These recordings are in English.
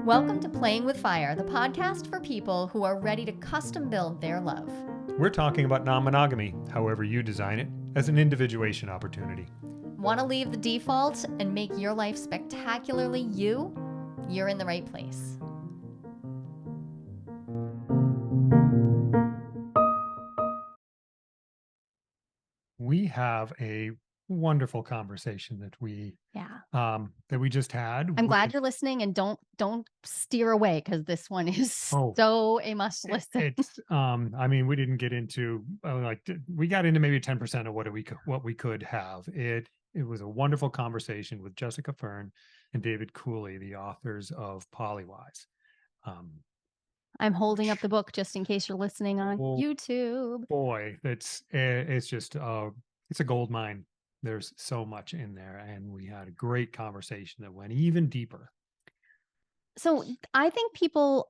Welcome to Playing with Fire, the podcast for people who are ready to custom build their love. We're talking about non-monogamy, however you design it, as an individuation opportunity. Want to leave the default and make your life spectacularly you? You're in the right place. We have a wonderful conversation that we just had. I'm glad you're listening, and don't steer away, because this one is so a must listen. It's we didn't get into we got into maybe 10% of what we could have. It was a wonderful conversation with Jessica Fern and David Cooley, the authors of Polywise. I'm holding up the book just in case you're listening on YouTube. Boy, it's just it's a gold mine. There's so much in there, and we had a great conversation that went even deeper. So I think people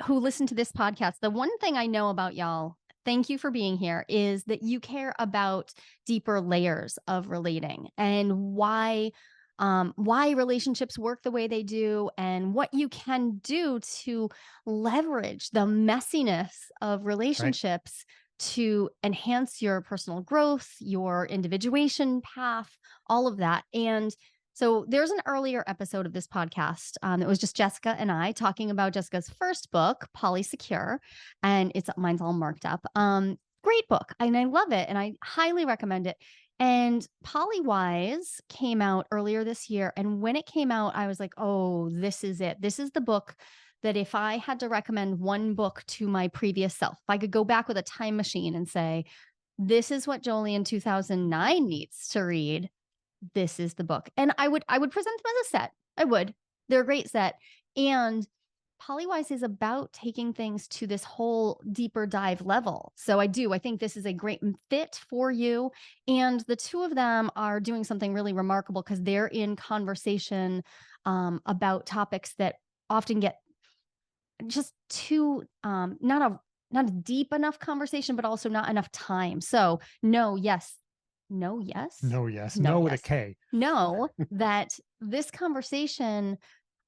who listen to this podcast, the one thing I know about y'all, thank you for being here, is that you care about deeper layers of relating and why relationships work the way they do, and what you can do to leverage the messiness of relationships to enhance your personal growth, your individuation path, all of that. And so there's an earlier episode of this podcast that was just Jessica and I talking about Jessica's first book, Polysecure, and mine's all marked up. Great book, and I love it, and I highly recommend it. And Polywise came out earlier this year, and when it came out, I was like, oh, this is it. This is the book that if I had to recommend one book to my previous self, if I could go back with a time machine and say, this is what Jolie in 2009 needs to read, this is the book. And I would present them as a set. I would. They're a great set. And Polywise is about taking things to this whole deeper dive level. So I think this is a great fit for you. And the two of them are doing something really remarkable, because they're in conversation about topics that often get just too not a deep enough conversation, but also not enough time. So no with a K. No, that this conversation,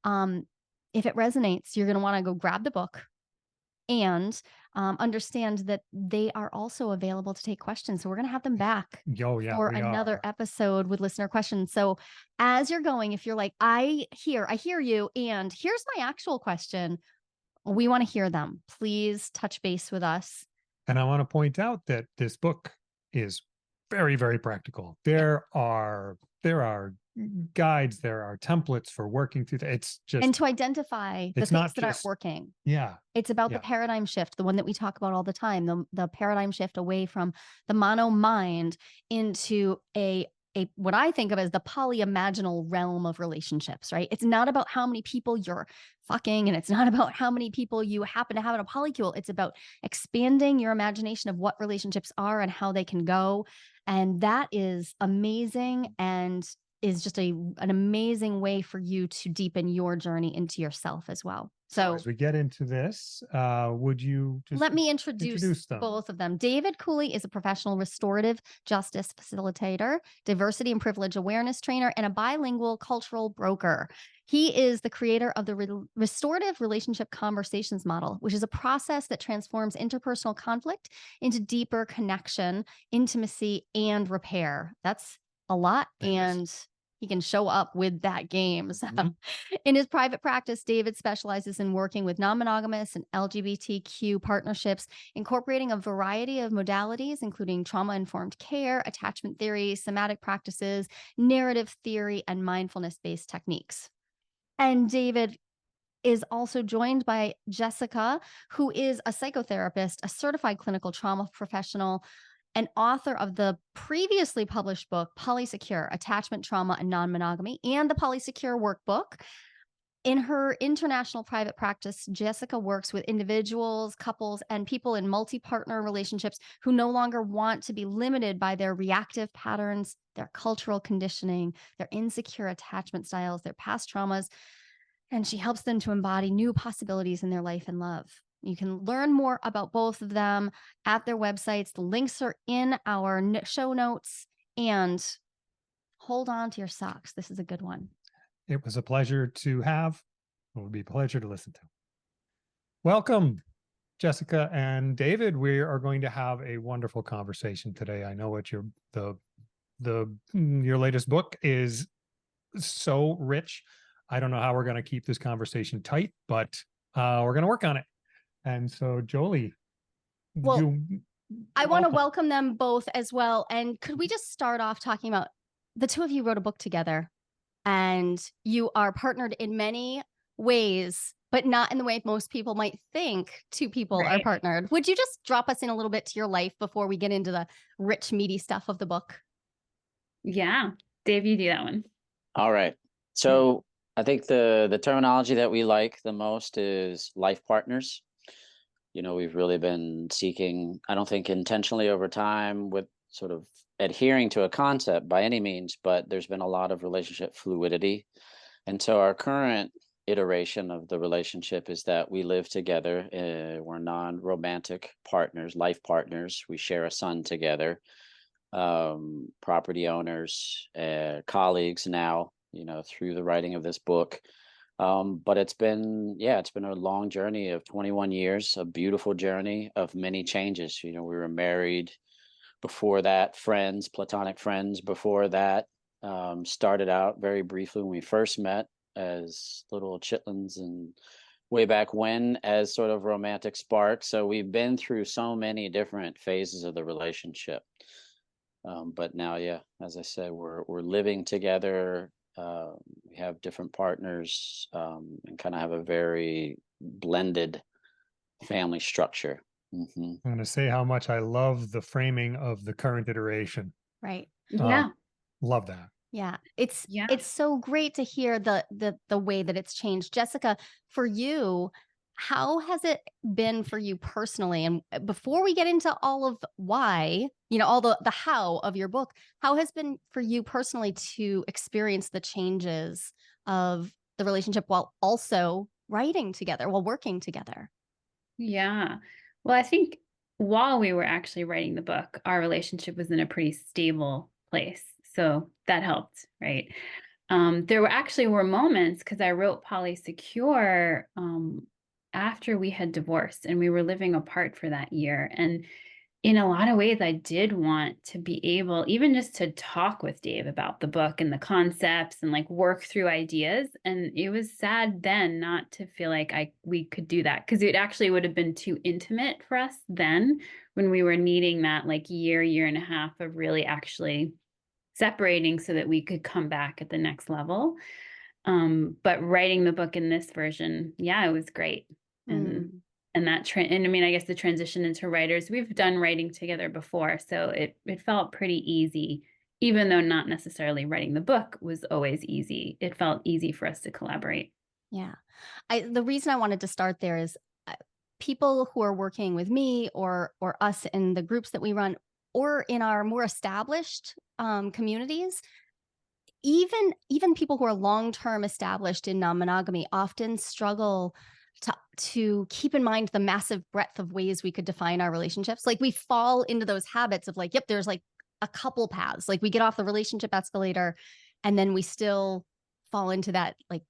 if it resonates, you're going to want to go grab the book and understand that they are also available to take questions. So we're going to have them back for another episode with listener questions. So as you're going, if you're like, I hear you, and here's my actual question, we want to hear them. Please touch base with us. And I want to point out that this book is very, very practical. There are guides, there are templates for working through that. It's just, and to identify the things that aren't working. Yeah. It's about the paradigm shift, the one that we talk about all the time, the paradigm shift away from the mono mind into a what I think of as the polyimaginal realm of relationships, right? It's not about how many people you're fucking, and it's not about how many people you happen to have in a polycule. It's about expanding your imagination of what relationships are and how they can go. And that is amazing, and is just an amazing way for you to deepen your journey into yourself as well. So as we get into this, would you just let me introduce both of them. David Cooley is a professional restorative justice facilitator, diversity and privilege awareness trainer, and a bilingual cultural broker. He is the creator of the restorative relationship conversations model, which is a process that transforms interpersonal conflict into deeper connection, intimacy, and repair. That's a lot. And he can show up with that game. So, in his private practice, David specializes in working with non-monogamous and LGBTQ partnerships, incorporating a variety of modalities, including trauma-informed care, attachment theory, somatic practices, narrative theory, and mindfulness-based techniques. And David is also joined by Jessica, who is a psychotherapist, a certified clinical trauma professional, an author of the previously published book, Polysecure, Attachment, Trauma, and Non-Monogamy, and the Polysecure Workbook. In her international private practice, Jessica works with individuals, couples, and people in multi-partner relationships who no longer want to be limited by their reactive patterns, their cultural conditioning, their insecure attachment styles, their past traumas, and she helps them to embody new possibilities in their life and love. You can learn more about both of them at their websites. The links are in our show notes. And hold on to your socks. This is a good one. It was a pleasure to have It would be a pleasure to listen to. Welcome, Jessica and David. We are going to have a wonderful conversation today. I know what your latest book is so rich. I don't know how we're going to keep this conversation tight, but we're going to work on it. And so, Jolie, Well, I want to welcome them both as well. And could we just start off talking about the two of you wrote a book together, and you are partnered in many ways, but not in the way most people might think two people are partnered. Would you just drop us in a little bit to your life before we get into the rich, meaty stuff of the book? Yeah. Dave, you do that one. All right. So I think the terminology that we like the most is life partners. You know, we've really been seeking, I don't think intentionally over time with sort of adhering to a concept by any means, but there's been a lot of relationship fluidity. And so our current iteration of the relationship is that we live together. We're non-romantic partners, life partners. We share a son together, property owners, colleagues now, you know, through the writing of this book. But it's been a long journey of 21 years, a beautiful journey of many changes. You know, we were married before that, friends, platonic friends before that, started out very briefly when we first met as little chitlins and way back when as sort of romantic sparks. So we've been through so many different phases of the relationship. But now, as I said, we're living together. We have different partners, and kind of have a very blended family structure. I'm going to say how much I love the framing of the current iteration. Right. Yeah. Love that. Yeah. It's so great to hear the way that it's changed. Jessica, for you, how has it been for you personally? And before we get into all of why, you know, all the how of your book, how has it been for you personally to experience the changes of the relationship while also writing together, while working together? Yeah. Well, I think while we were actually writing the book, our relationship was in a pretty stable place. So that helped, right? There were moments, because I wrote Polysecure after we had divorced and we were living apart for that year. And in a lot of ways, I did want to be able even just to talk with Dave about the book and the concepts and like work through ideas. And it was sad then not to feel like we could do that, because it actually would have been too intimate for us then when we were needing that like year and a half of really actually separating so that we could come back at the next level. But writing the book in this version, it was great. And that and I mean, I guess the transition into writers, we've done writing together before, so it felt pretty easy, even though not necessarily writing the book was always easy. It felt easy for us to collaborate. Yeah. The reason I wanted to start there is people who are working with me or us in the groups that we run or in our more established communities, even people who are long-term established in non-monogamy often struggle to keep in mind the massive breadth of ways we could define our relationships. Like we fall into those habits of like, yep, there's like a couple paths. Like we get off the relationship escalator and then we still fall into that, like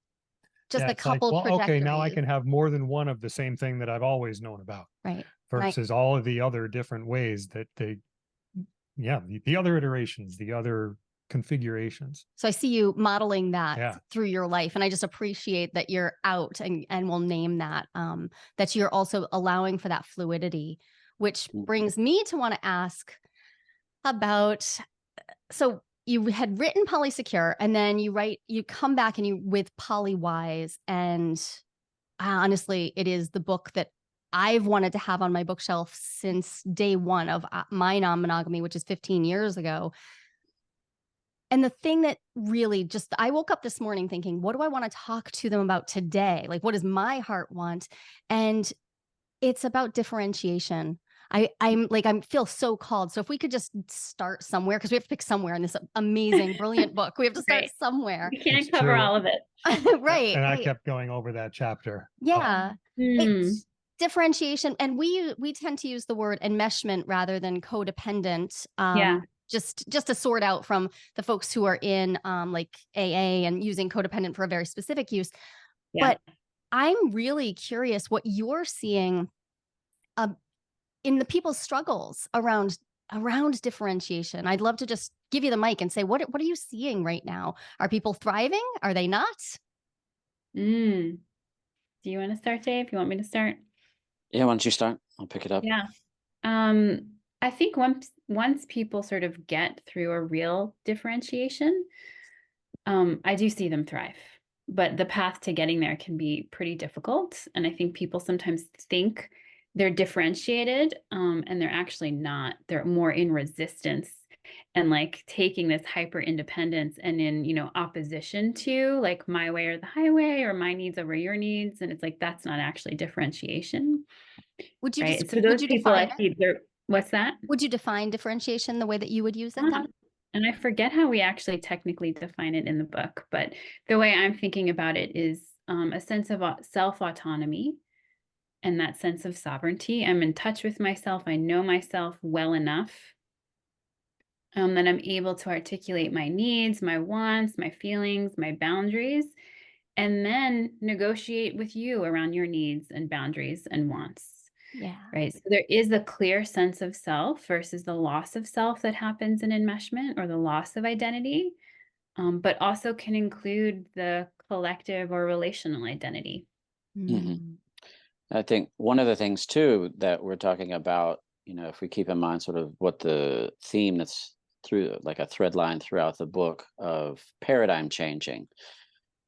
just a couple trajectories. Okay, now I can have more than one of the same thing that I've always known about. Right. Versus all of the other different ways that the other iterations, the other configurations. So I see you modeling that through your life. And I just appreciate that you're out and we'll name that, that you're also allowing for that fluidity, which brings me to want to ask about, so you had written Polysecure and then you come back and you with Polywise. And honestly, it is the book that I've wanted to have on my bookshelf since day one of my non-monogamy, which is 15 years ago. And the thing that really I woke up this morning thinking, what do I want to talk to them about today? Like, what does my heart want? And it's about differentiation. I feel so called. So if we could just start somewhere, because we have to pick somewhere in this amazing, brilliant book. We have to start somewhere. We can't cover all of it. Right. And I kept going over that chapter. Yeah. It's differentiation. And we tend to use the word enmeshment rather than codependent. Just to sort out from the folks who are in like AA and using codependent for a very specific use. But I'm really curious what you're seeing in the people's struggles around differentiation. I'd love to just give you the mic and say, what are you seeing right now? Are people thriving? Are they not? Do you want to start, Dave? You want me to start? Yeah, why don't you start? I'll pick it up. Yeah. I think once people sort of get through a real differentiation, I do see them thrive. But the path to getting there can be pretty difficult. And I think people sometimes think they're differentiated, and they're actually not. They're more in resistance and like taking this hyper independence and in, opposition to like my way or the highway, or my needs over your needs. And it's like, that's not actually differentiation. Would you Right. just, So would those you people, define I see what's that? Would you define differentiation the way that you would use it then? And I forget how we actually technically define it in the book, but the way I'm thinking about it is a sense of self-autonomy and that sense of sovereignty. I'm in touch with myself. I know myself well enough that I'm able to articulate my needs, my wants, my feelings, my boundaries, and then negotiate with you around your needs and boundaries and wants. Yeah. Right. So there is a clear sense of self versus the loss of self that happens in enmeshment, or the loss of identity, but also can include the collective or relational identity. Mm-hmm. I think one of the things too that we're talking about, if we keep in mind sort of what the theme that's through like a thread line throughout the book of paradigm changing,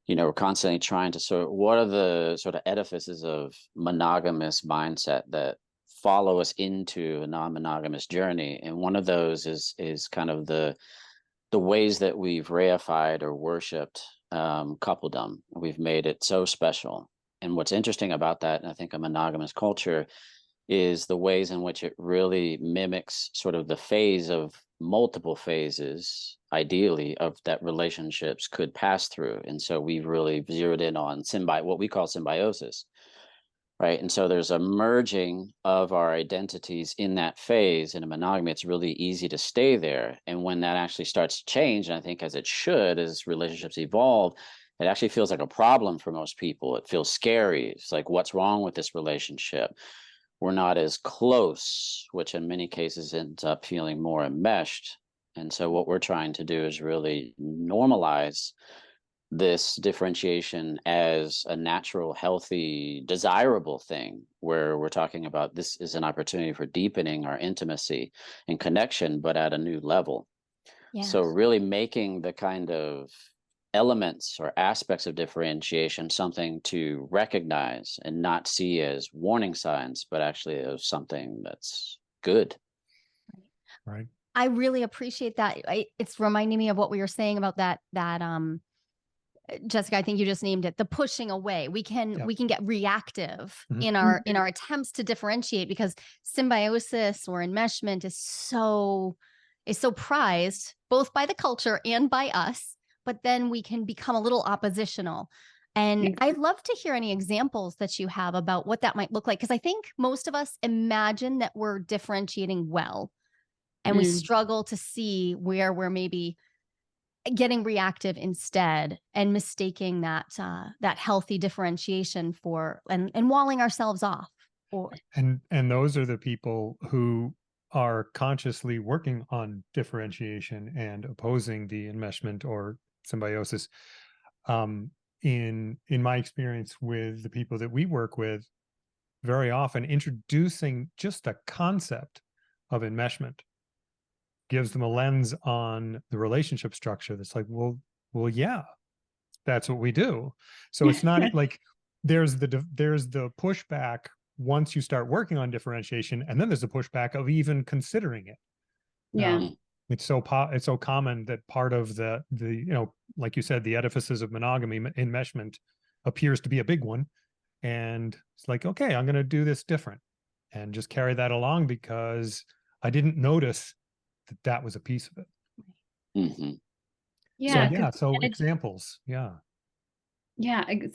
we're constantly trying to what are the sort of edifices of monogamous mindset that follow us into a non-monogamous journey. And one of those is kind of the ways that we've reified or worshipped coupledom. We've made it so special. And what's interesting about that, and I think a monogamous culture, is the ways in which it really mimics sort of the phase of multiple phases, ideally, of that relationships could pass through. And so we've really zeroed in on what we call symbiosis, right? And so there's a merging of our identities in that phase. In a monogamy, it's really easy to stay there. And when that actually starts to change, and I think as it should, as relationships evolve, it actually feels like a problem for most people. It feels scary. It's like, what's wrong with this relationship? We're not as close, which in many cases ends up feeling more enmeshed. And so what we're trying to do is really normalize this differentiation as a natural, healthy, desirable thing, where we're talking about this is an opportunity for deepening our intimacy and connection, but at a new level. Yes. So really making the kind of elements or aspects of differentiation something to recognize and not see as warning signs, but actually as something that's good. Right. I really appreciate that. It's reminding me of what we were saying about that Jessica, I think you just named it, the pushing away. We can get reactive in our attempts to differentiate, because symbiosis or enmeshment is so prized both by the culture and by us, but then we can become a little oppositional. And I'd love to hear any examples that you have about what that might look like, because I think most of us imagine that we're differentiating well, and we struggle to see where we're maybe getting reactive instead, and mistaking that healthy differentiation for and walling ourselves off. And those are the people who are consciously working on differentiation and opposing the enmeshment or symbiosis. In my experience with the people that we work with, very often introducing just a concept of enmeshment gives them a lens on the relationship structure that's like, well, yeah, that's what we do. So it's not like there's the pushback once you start working on differentiation, and then there's a pushback of even considering it. Yeah. It's so common that part of the like you said, the edifices of monogamy, enmeshment, appears to be a big one, and it's like, okay, I'm going to do this different and just carry that along because I didn't notice that was a piece of it. Yeah. So examples. Yeah,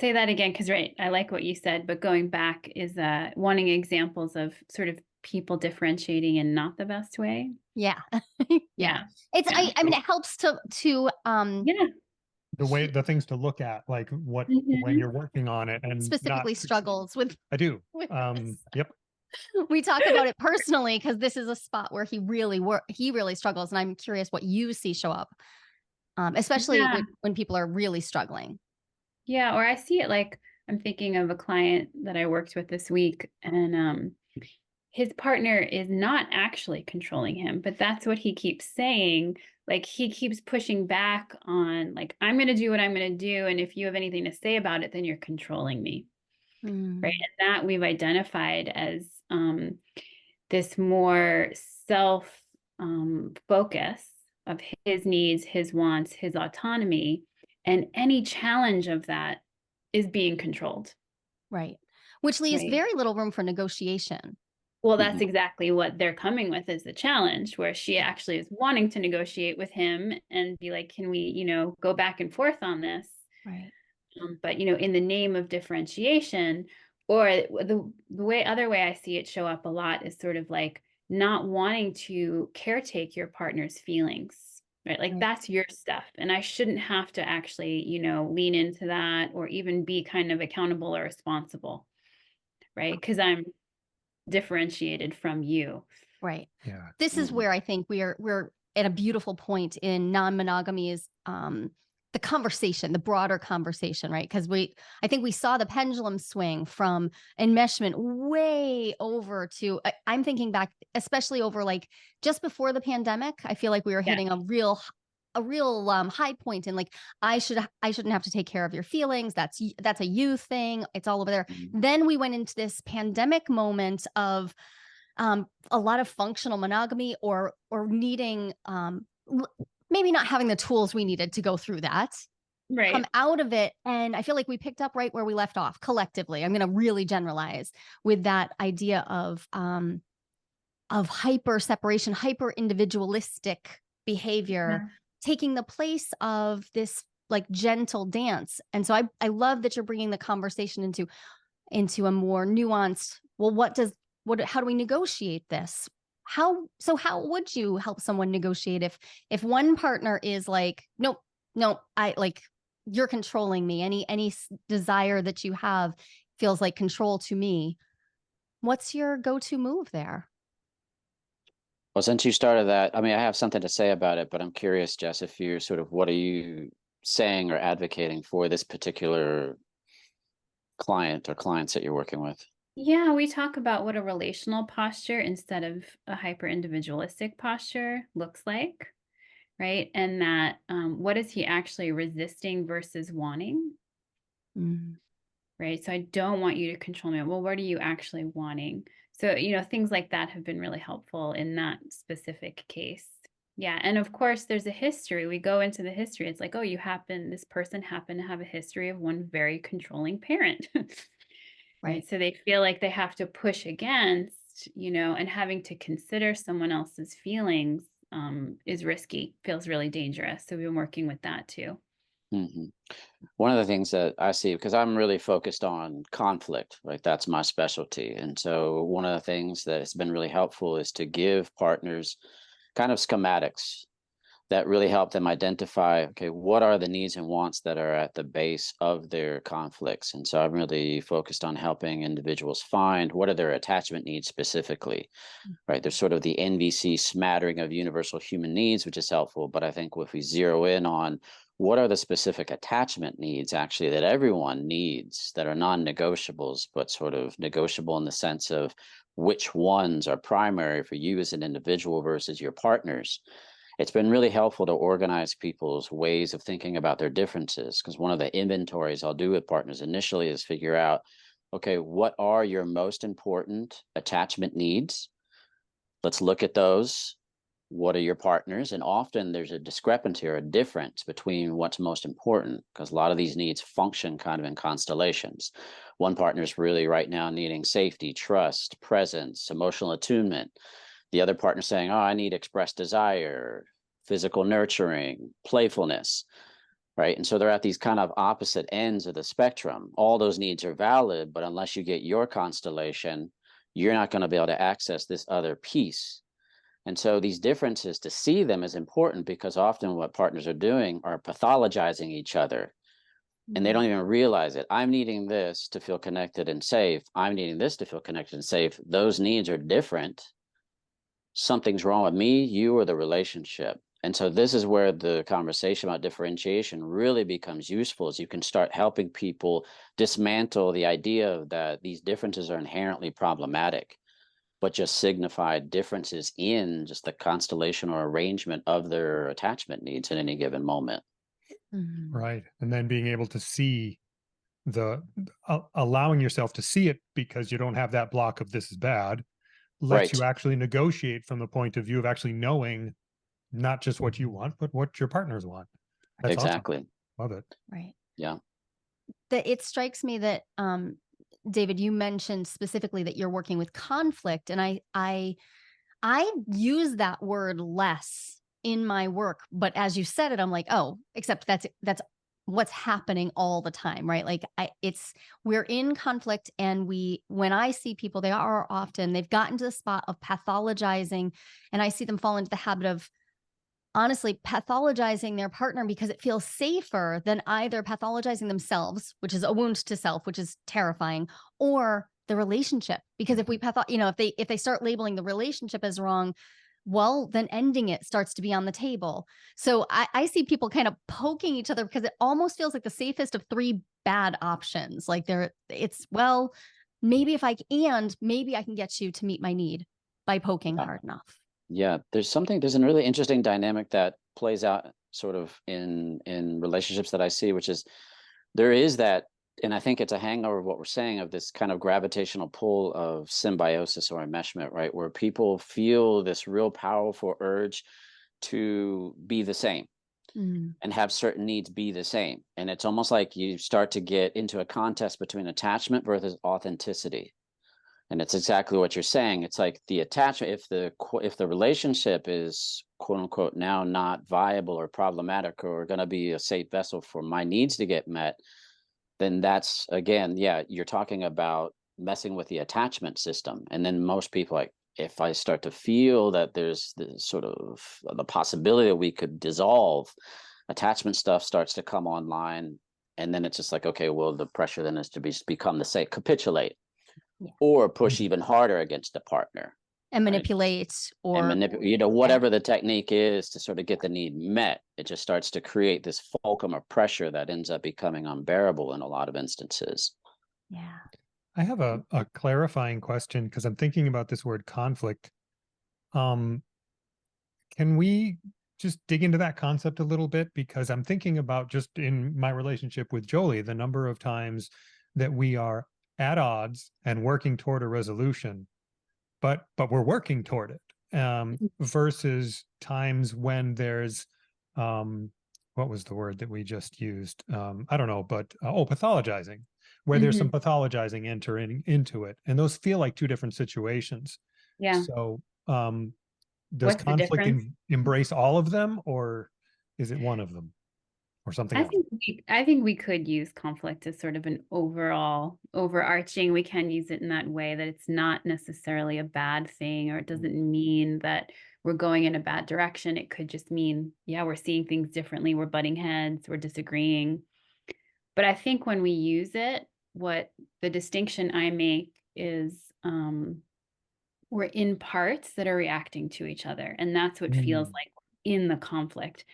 say that again, because I like what you said, but going back is wanting examples of sort of people differentiating in not the best way. Yeah. Yeah. It's I mean, it helps to the things to look at, like what Mhm. when you're working on it, and Specifically struggles with I do. with Yep. we talk about it personally because this is a spot where he really struggles, and I'm curious what you see show up, especially Yeah. when people are really struggling. Yeah, or I see it like I'm thinking of a client that I worked with this week, and his partner is not actually controlling him, but that's what he keeps saying. Like he keeps pushing back on, like, I'm going to do what I'm going to do, and if you have anything to say about it, then you're controlling me, right? And that we've identified as this more self focus of his needs, his wants, his autonomy, and any challenge of that is being controlled. Right. Which leaves Right. very little room for negotiation. Well, that's exactly what they're coming with as the challenge, where she actually is wanting to negotiate with him and be like, can we, go back and forth on this? Right. But, in the name of differentiation, or the other way I see it show up a lot is sort of like not wanting to caretake your partner's feelings, right? Like that's your stuff. And I shouldn't have to actually, lean into that or even be kind of accountable or responsible, right? Because I'm differentiated from you. Right. Yeah. This is where I think we're at a beautiful point in non-monogamy is the conversation, the broader conversation, right? Because I think we saw the pendulum swing from enmeshment way over to I'm thinking back, especially over like just before the pandemic. I feel like we were hitting a real high point in like I shouldn't have to take care of your feelings. That's a you thing. It's all over there. Then we went into this pandemic moment of a lot of functional monogamy or needing maybe not having the tools we needed to go through that. Right. Come out of it, and I feel like we picked up right where we left off collectively. I'm going to really generalize with that idea of hyper separation, hyper individualistic behavior, taking the place of this like gentle dance. And so I love that you're bringing the conversation into a more nuanced. Well, how do we negotiate this? How would you help someone negotiate if one partner is like, nope, I like you're controlling me. Any desire that you have feels like control to me. What's your go-to move there? Well, since you started that, I mean, I have something to say about it, but I'm curious, Jess, if you're sort of, what are you saying or advocating for this particular client or clients that you're working with? Yeah, we talk about what a relational posture instead of a hyper individualistic posture looks like, right? And that what is he actually resisting versus wanting? Right? So I don't want you to control me. Well, what are you actually wanting? So, things like that have been really helpful in that specific case. Yeah. And of course, there's a history. We go into the history. It's like, oh, this person happened to have a history of one very controlling parent. Right. So they feel like they have to push against, and having to consider someone else's feelings is risky, feels really dangerous. So we've been working with that too. One of the things that I see, because I'm really focused on conflict, right? That's my specialty. And so one of the things that has been really helpful is to give partners kind of schematics that really help them identify, okay, what are the needs and wants that are at the base of their conflicts? And so I'm really focused on helping individuals find what are their attachment needs specifically, right? There's sort of the NVC smattering of universal human needs, which is helpful. But I think if we zero in on what are the specific attachment needs actually that everyone needs that are non-negotiables, but sort of negotiable in the sense of which ones are primary for you as an individual versus your partners, it's been really helpful to organize people's ways of thinking about their differences. Because one of the inventories I'll do with partners initially is figure out, okay, what are your most important attachment needs? Let's look at those. What are your partners? And often there's a discrepancy or a difference between what's most important, because a lot of these needs function kind of in constellations. One partner is really right now needing safety, trust, presence, emotional attunement. The other partner saying, oh, I need expressed desire, physical nurturing, playfulness, right? And so they're at these kind of opposite ends of the spectrum. All those needs are valid, but unless you get your constellation, you're not going to be able to access this other piece. And so these differences, to see them is important, because often what partners are doing are pathologizing each other, and they don't even realize it. I'm needing this to feel connected and safe. I'm needing this to feel connected and safe. Those needs are different. Something's wrong with me, you, or the relationship. And so this is where the conversation about differentiation really becomes useful, as you can start helping people dismantle the idea that these differences are inherently problematic, but just signify differences in just the constellation or arrangement of their attachment needs at any given moment. Right. And then being able to see allowing yourself to see it, because you don't have that block of this is bad, lets you Right. actually negotiate from the point of view of actually knowing not just what you want, but what your partners want. That's Exactly. awesome. Love it. Right. Yeah. It strikes me that, David, you mentioned specifically that you're working with conflict, and I use that word less in my work, but as you said it, I'm like, oh, except that's what's happening all the time, right? Like we're in conflict, and when I see people, they've gotten to the spot of pathologizing, and I see them fall into the habit of honestly pathologizing their partner because it feels safer than either pathologizing themselves, which is a wound to self, which is terrifying, or the relationship. Because if we if they start labeling the relationship as wrong, well, then ending it starts to be on the table. So I see people kind of poking each other because it almost feels like the safest of three bad options. Like maybe maybe I can get you to meet my need by poking hard enough. Yeah, there's a really interesting dynamic that plays out sort of in relationships that I see, which is there is that, and I think it's a hangover of what we're saying, of this kind of gravitational pull of symbiosis or enmeshment, right? Where people feel this real powerful urge to be the same and have certain needs be the same. And it's almost like you start to get into a contest between attachment versus authenticity. And it's exactly what you're saying. It's like the attachment, if the relationship is quote unquote now not viable or problematic or going to be a safe vessel for my needs to get met, then that's, again, yeah, you're talking about messing with the attachment system. And then most people, like, if I start to feel that there's this sort of the possibility that we could dissolve, attachment stuff starts to come online. And then it's just like, okay, well, the pressure then is to become the same, capitulate. Yeah. Or push even harder against the partner And right? manipulate whatever the technique is to sort of get the need met. It just starts to create this fulcrum of pressure that ends up becoming unbearable in a lot of instances. Yeah. I have a clarifying question, because I'm thinking about this word conflict. Can we just dig into that concept a little bit? Because I'm thinking about, just in my relationship with Jolie, the number of times that we are at odds and working toward a resolution, but we're working toward it, versus times when there's what was the word that we just used? I don't know, but pathologizing, where there's some pathologizing entering into it, and those feel like two different situations. Yeah. So does What's the conflict difference? embrace all of them, or is it one of them, or something else? I think we could use conflict as sort of an overall overarching. We can use it in that way, that it's not necessarily a bad thing, or it doesn't mean that we're going in a bad direction. It could just mean, yeah, we're seeing things differently. We're butting heads, we're disagreeing. But I think when we use it, what the distinction I make is we're in parts that are reacting to each other. And that's what feels like in the conflict.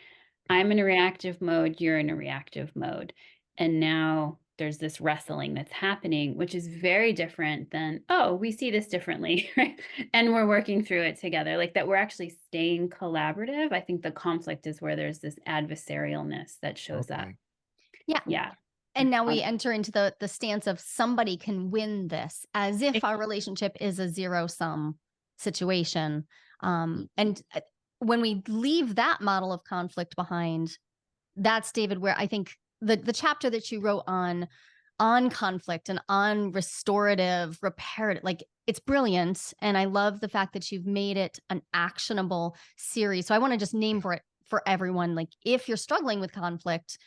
I'm in a reactive mode, you're in a reactive mode. And now there's this wrestling that's happening, which is very different than, oh, we see this differently, right? And we're working through it together, like that we're actually staying collaborative. I think the conflict is where there's this adversarialness that shows up. Yeah. Yeah. And now we enter into the stance of somebody can win this, as if our relationship is a zero-sum situation. And when we leave that model of conflict behind, that's, David, where I think the chapter that you wrote on conflict and on restorative, reparative, like, it's brilliant. And I love the fact that you've made it an actionable series. So I want to just name for everyone, like if you're struggling with conflict,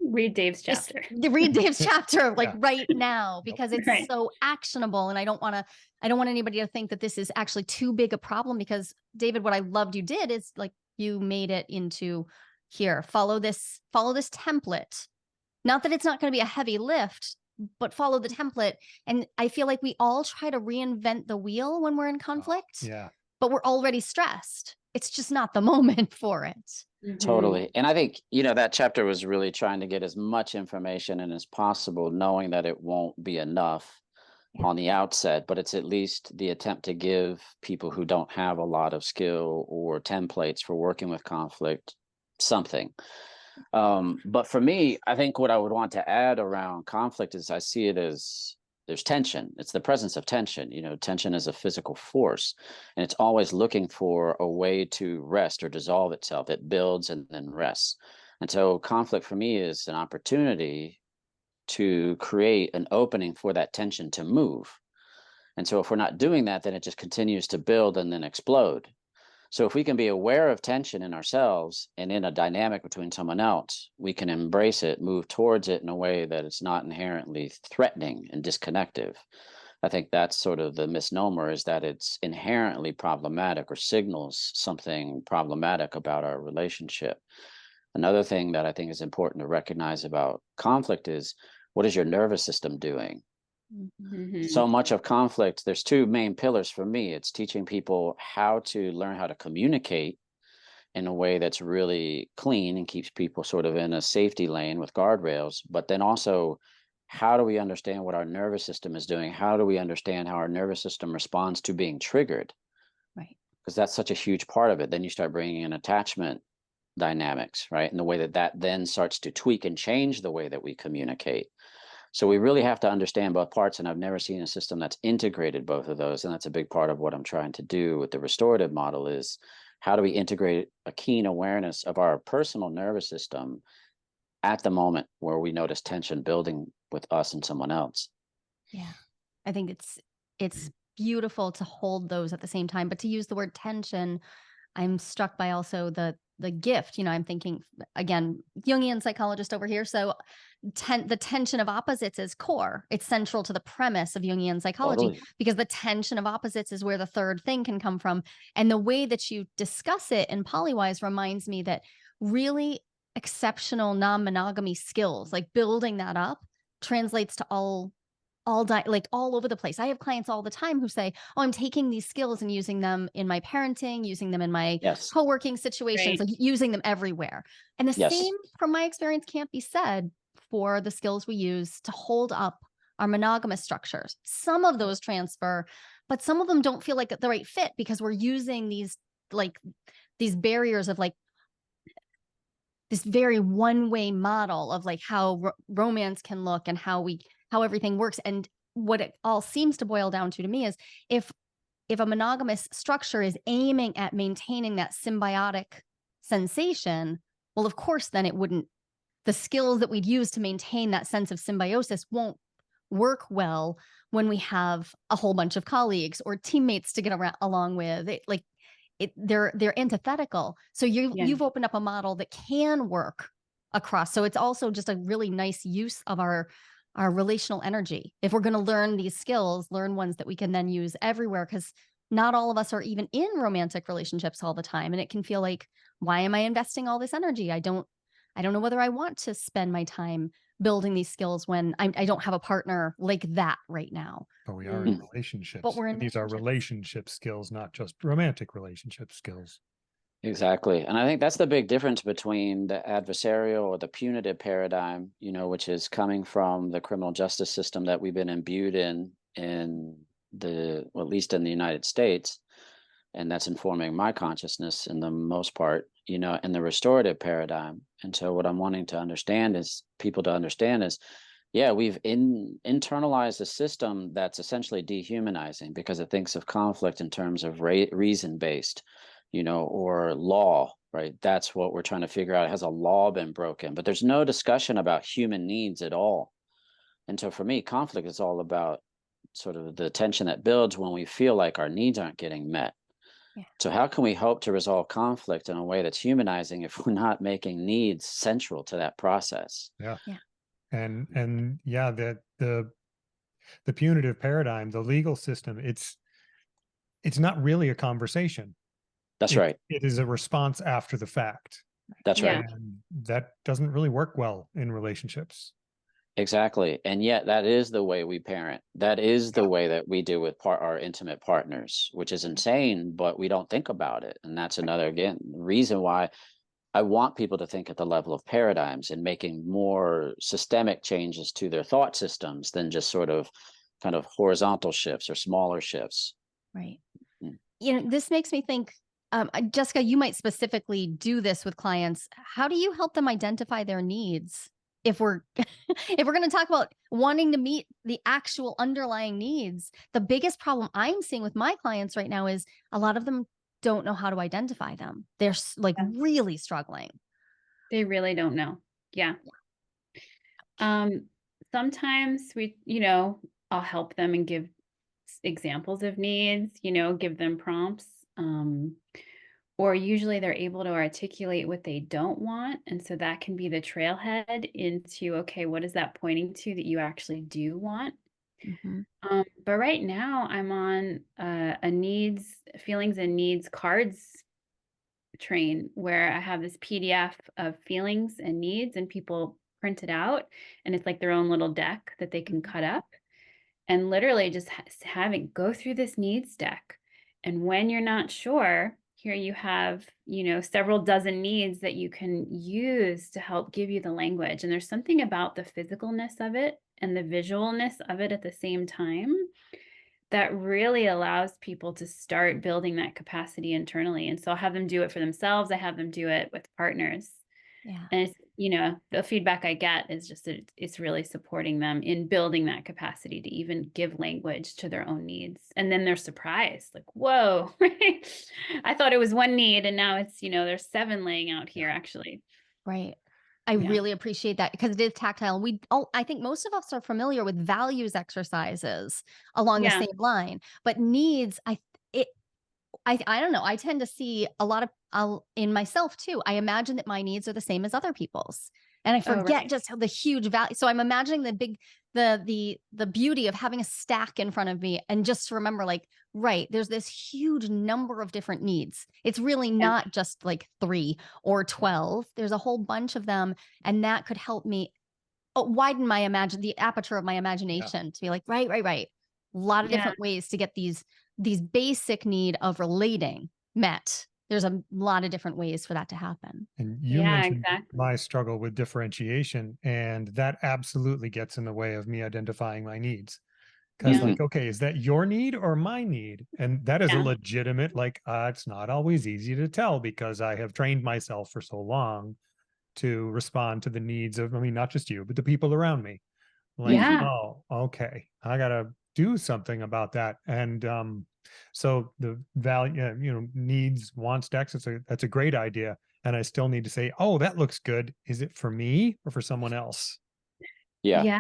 read Dave's chapter. Read Dave's chapter like Yeah. right now, because it's Right. so actionable. And I don't want anybody to think that this is actually too big a problem, because David, what I loved you did is like you made it into here, follow this template. Not that it's not going to be a heavy lift, but follow the template. And I feel like we all try to reinvent the wheel when we're in conflict, Yeah. but we're already stressed. It's just not the moment for it. Totally. And I think, that chapter was really trying to get as much information in as possible, knowing that it won't be enough on the outset, but it's at least the attempt to give people who don't have a lot of skill or templates for working with conflict something. But for me, I think what I would want to add around conflict is I see it as there's tension. It's the presence of tension. Tension is a physical force, and it's always looking for a way to rest or dissolve itself. It builds and then rests. And so conflict for me is an opportunity to create an opening for that tension to move. And so if we're not doing that, then it just continues to build and then explode. So if we can be aware of tension in ourselves and in a dynamic between someone else, we can embrace it, move towards it in a way that it's not inherently threatening and disconnective. I think that's sort of the misnomer, is that it's inherently problematic or signals something problematic about our relationship. Another thing that I think is important to recognize about conflict is, what is your nervous system doing? So much of conflict, there's two main pillars for me. It's teaching people how to learn how to communicate in a way that's really clean and keeps people sort of in a safety lane with guardrails. But then also, how do we understand what our nervous system is doing? How do we understand how our nervous system responds to being triggered? Right. Because that's such a huge part of it. Then you start bringing in attachment dynamics, right? And the way that then starts to tweak and change the way that we communicate. So we really have to understand both parts, and I've never seen a system that's integrated both of those. And that's a big part of what I'm trying to do with the restorative model, is how do we integrate a keen awareness of our personal nervous system at the moment where we notice tension building with us and someone else. Yeah. I think it's beautiful to hold those at the same time, but to use the word tension, I'm struck by also the gift. I'm thinking, again, Jungian psychologist over here. So the tension of opposites is core. It's central to the premise of Jungian psychology, Totally. because the tension of opposites is where the third thing can come from. And the way that you discuss it in Polywise reminds me that really exceptional non-monogamy skills, like building that up, translates to all over the place. I have clients all the time who say, "Oh, I'm taking these skills and using them in my parenting, using them in my co-working situations, like using them everywhere." And the same, from my experience, can't be said for the skills we use to hold up our monogamous structures. Some of those transfer, but some of them don't feel like the right fit, because we're using these barriers of this very one-way model of how romance can look and how everything works. And what it all seems to boil down to me is, if a monogamous structure is aiming at maintaining that symbiotic sensation, well, of course, then the skills that we'd use to maintain that sense of symbiosis won't work well when we have a whole bunch of colleagues or teammates to get along with. They're antithetical. So you've opened up a model that can work across. So it's also just a really nice use of our relational energy. If we're going to learn these skills, learn ones that we can then use everywhere, because not all of us are even in romantic relationships all the time. And it can feel like, why am I investing all this energy? I don't know whether I want to spend my time building these skills when I don't have a partner like that right now. But we are in relationships. But we're in these are relationship skills, not just romantic relationship skills. Exactly. And I think that's the big difference between the adversarial or the punitive paradigm, which is coming from the criminal justice system that we've been imbued in at least in the United States. And that's informing my consciousness in the most part, in the restorative paradigm. And so what I'm wanting to understand is, we've internalized a system that's essentially dehumanizing, because it thinks of conflict in terms of reason-based, or law, right? That's what we're trying to figure out. Has a law been broken? But there's no discussion about human needs at all. And so for me, conflict is all about sort of the tension that builds when we feel like our needs aren't getting met. Yeah. So how can we hope to resolve conflict in a way that's humanizing if we're not making needs central to that process? Yeah. Yeah. And yeah, the punitive paradigm, the legal system, it's not really a conversation. That's right. It is a response after the fact. That's Yeah. right. And that doesn't really work well in relationships. Exactly. And yet that is the way we parent. That is the Yeah. way that we do with our intimate partners, which is insane, but we don't think about it. And that's another, again, reason why I want people to think at the level of paradigms and making more systemic changes to their thought systems than just sort of kind of horizontal shifts or smaller shifts. Right. Mm. You know, this makes me think, Jessica, you might specifically do this with clients. How do you help them identify their needs? If we're if we're going to talk about wanting to meet the actual underlying needs, the biggest problem I'm seeing with my clients right now is a lot of them don't know how to identify them. They're like Yeah. really struggling. They really don't know. Yeah. Sometimes I'll help them and give examples of needs, give them prompts. Or usually they're able to articulate what they don't want. And so that can be the trailhead into, okay, what is that pointing to that you actually do want? Mm-hmm. But right now I'm on a feelings and needs cards train where I have this PDF of feelings and needs and people print it out. And it's like their own little deck that they can cut up and literally just having go through this needs deck. And when you're not sure, here you have, several dozen needs that you can use to help give you the language. And there's something about the physicalness of it and the visualness of it at the same time that really allows people to start building that capacity internally. And so I'll have them do it for themselves. I have them do it with partners. Yeah. And it's, the feedback I get is just that it's really supporting them in building that capacity to even give language to their own needs. And then they're surprised, like, whoa, I thought it was one need. And now it's, there's 7 laying out here actually. Right. I really appreciate that because it is tactile. I think most of us are familiar with values exercises along the same line, but needs, I don't know. I tend to see a lot of in myself too. I imagine that my needs are the same as other people's, and I forget just how the huge value. So I'm imagining the beauty of having a stack in front of me, and just to remember, like, right, there's this huge number of different needs. It's really not just like 3 or 12. There's a whole bunch of them, and that could help me widen the aperture of my imagination to be like, right. A lot of different ways to get these basic need of relating met. There's a lot of different ways for that to happen. And you mentioned my struggle with differentiation, and that absolutely gets in the way of me identifying my needs. Because like, okay, is that your need or my need? And that is a legitimate, like, it's not always easy to tell because I have trained myself for so long to respond to the needs of, not just you, but the people around me. Like, oh, okay, I got to do something about that. And so the value, needs, wants, decks, that's a great idea. And I still need to say, oh, that looks good. Is it for me or for someone else? Yeah.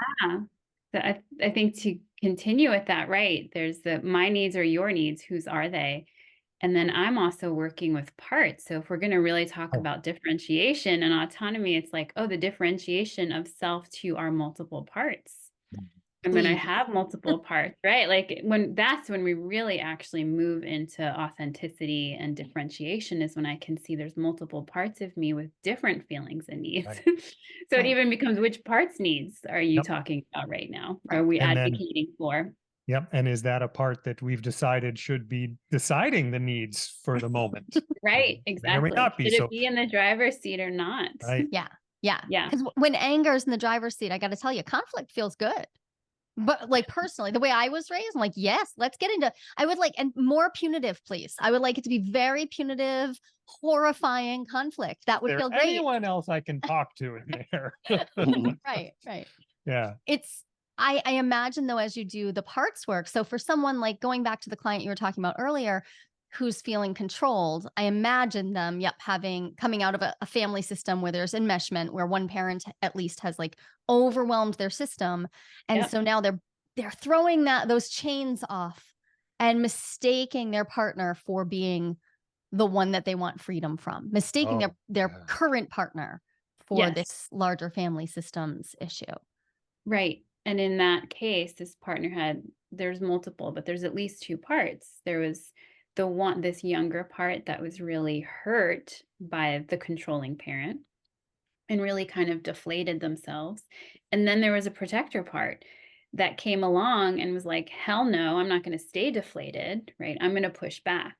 So I think to continue with that, right, there's my needs are your needs. Whose are they? And then I'm also working with parts. So if we're going to really talk about differentiation and autonomy, it's like, the differentiation of self to our multiple parts. And when I have multiple parts, right? Like that's when we really actually move into authenticity and differentiation is when I can see there's multiple parts of me with different feelings and needs. Right. So it even becomes, which parts needs are you talking about right now? Are we advocating for? Yep. And is that a part that we've decided should be deciding the needs for the moment? Right. Exactly. Should it be in the driver's seat or not? Right. Yeah. Because when anger is in the driver's seat, I got to tell you, conflict feels good. But like personally, the way I was raised, I'm like, yes, let's get into, and more punitive, please. I would like it to be very punitive, horrifying conflict. That would feel great. Anyone else I can talk to in there? Right. Yeah. I imagine though, as you do the parts work. So for someone like going back to the client you were talking about earlier, who's feeling controlled, I imagine them, coming out of a family system where there's enmeshment, where one parent at least has like overwhelmed their system. And so now they're throwing those chains off and mistaking their partner for being the one that they want freedom from, mistaking Oh, their yeah. current partner for Yes. this larger family systems issue. Right. And in that case, this partner there's multiple, but there's at least two parts. There was this younger part that was really hurt by the controlling parent and really kind of deflated themselves. And then there was a protector part that came along and was like, hell no, I'm not going to stay deflated, right? I'm going to push back.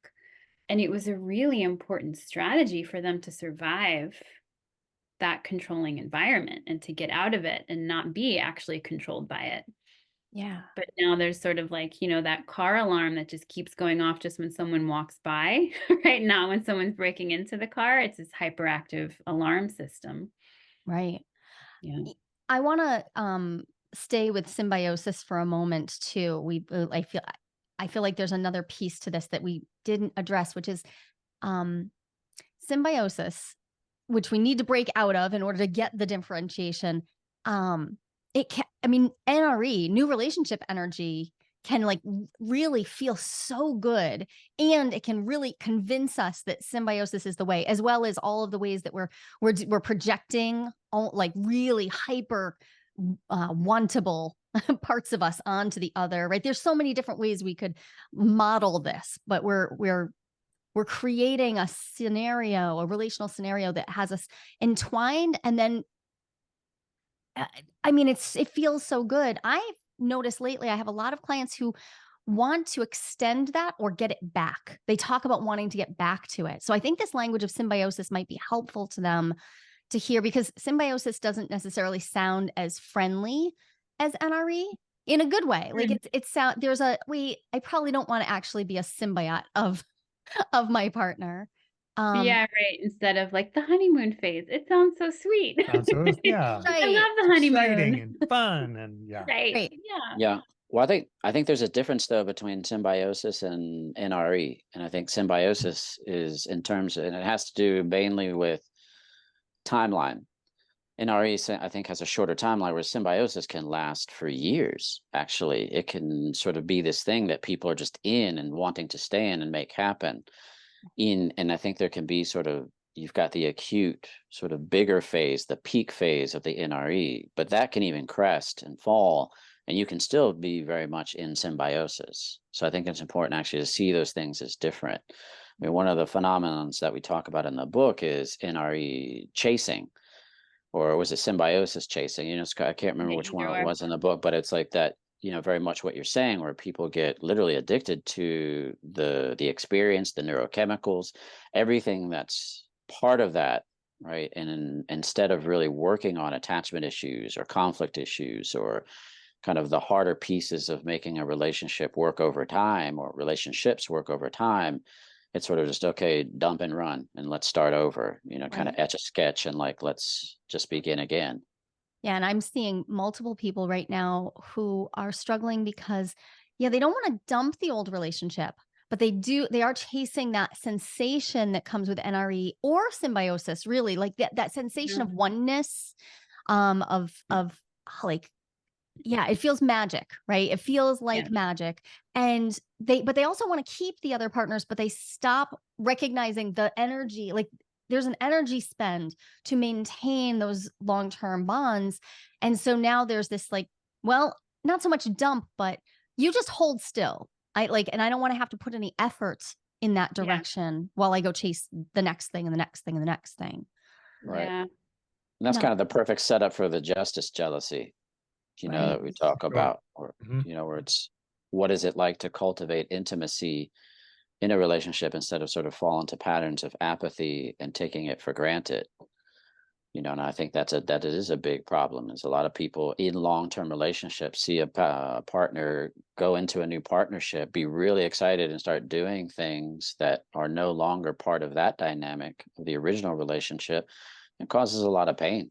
And it was a really important strategy for them to survive that controlling environment and to get out of it and not be actually controlled by it. Yeah. But now there's sort of like, that car alarm that just keeps going off just when someone walks by, right? Not when someone's breaking into the car. It's this hyperactive alarm system. Right. Yeah. I want to stay with symbiosis for a moment too. I feel like there's another piece to this that we didn't address, which is symbiosis, which we need to break out of in order to get the differentiation. NRE, new relationship energy, can like really feel so good, and it can really convince us that symbiosis is the way, as well as all of the ways that we're projecting all like really hyper wantable parts of us onto the other, right? There's so many different ways we could model this, but we're creating a relational scenario that has us entwined. And then, it feels so good. I've noticed lately, I have a lot of clients who want to extend that or get it back. They talk about wanting to get back to it. So I think this language of symbiosis might be helpful to them to hear, because symbiosis doesn't necessarily sound as friendly as NRE in a good way. Like I probably don't want to actually be a symbiote of my partner. Yeah, right. Instead of like the honeymoon phase. It sounds so sweet. Yeah. I Right. love the Exciting honeymoon. and fun and Right. Right. Yeah. Yeah. Well, I think there's a difference though between symbiosis and NRE. And I think symbiosis is and it has to do mainly with timeline. NRE, I think, has a shorter timeline, where symbiosis can last for years. Actually, it can sort of be this thing that people are just in and wanting to stay in and make happen. And I think there can be you've got the acute sort of bigger phase, the peak phase of the NRE, but that can even crest and fall, and you can still be very much in symbiosis. So I think it's important actually to see those things as different. One of the phenomenons that we talk about in the book is NRE chasing, or was it symbiosis chasing? I can't remember which one it was in the book, but it's like that, very much what you're saying, where people get literally addicted to the experience, the neurochemicals, everything that's part of that, right? And instead of really working on attachment issues or conflict issues or kind of the harder pieces of making a relationship work over time, or relationships work over time, it's sort of just, okay, dump and run and let's start over, kind of etch a sketch and like, let's just begin again. Yeah. And I'm seeing multiple people right now who are struggling because, they don't want to dump the old relationship, but they are chasing that sensation that comes with NRE or symbiosis, really, like that sensation of oneness, of like, yeah, it feels magic, right? It feels like magic. And but they also want to keep the other partners, but they stop recognizing the energy. Like there's an energy spend to maintain those long-term bonds. And so now there's this like, well, not so much dump, but you just hold still. And I don't want to have to put any effort in that direction while I go chase the next thing and the next thing and the next thing. Right. Yeah. And that's kind of the perfect setup for the justice jealousy, that we talk about, or, where it's, what is it like to cultivate intimacy in a relationship instead of sort of fall into patterns of apathy and taking it for granted. And I think that is a big problem. Is a lot of people in long-term relationships see a partner go into a new partnership, be really excited and start doing things that are no longer part of that dynamic of the original relationship. It causes a lot of pain.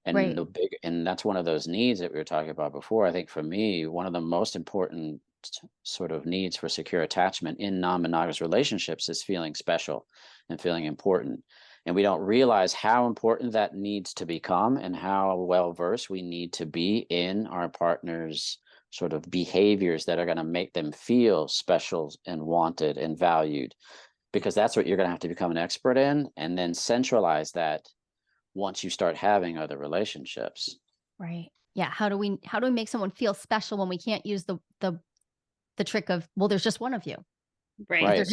And and that's one of those needs that we were talking about before. I think for me, one of the most important sort of needs for secure attachment in non-monogamous relationships is feeling special and feeling important. And we don't realize how important that needs to become and how well versed we need to be in our partner's sort of behaviors that are going to make them feel special and wanted and valued. because that's what you're going to have to become an expert in, and then centralize that once you start having other relationships. Right. Yeah. How do we make someone feel special when we can't use the trick of, well, there's just one of you. Right.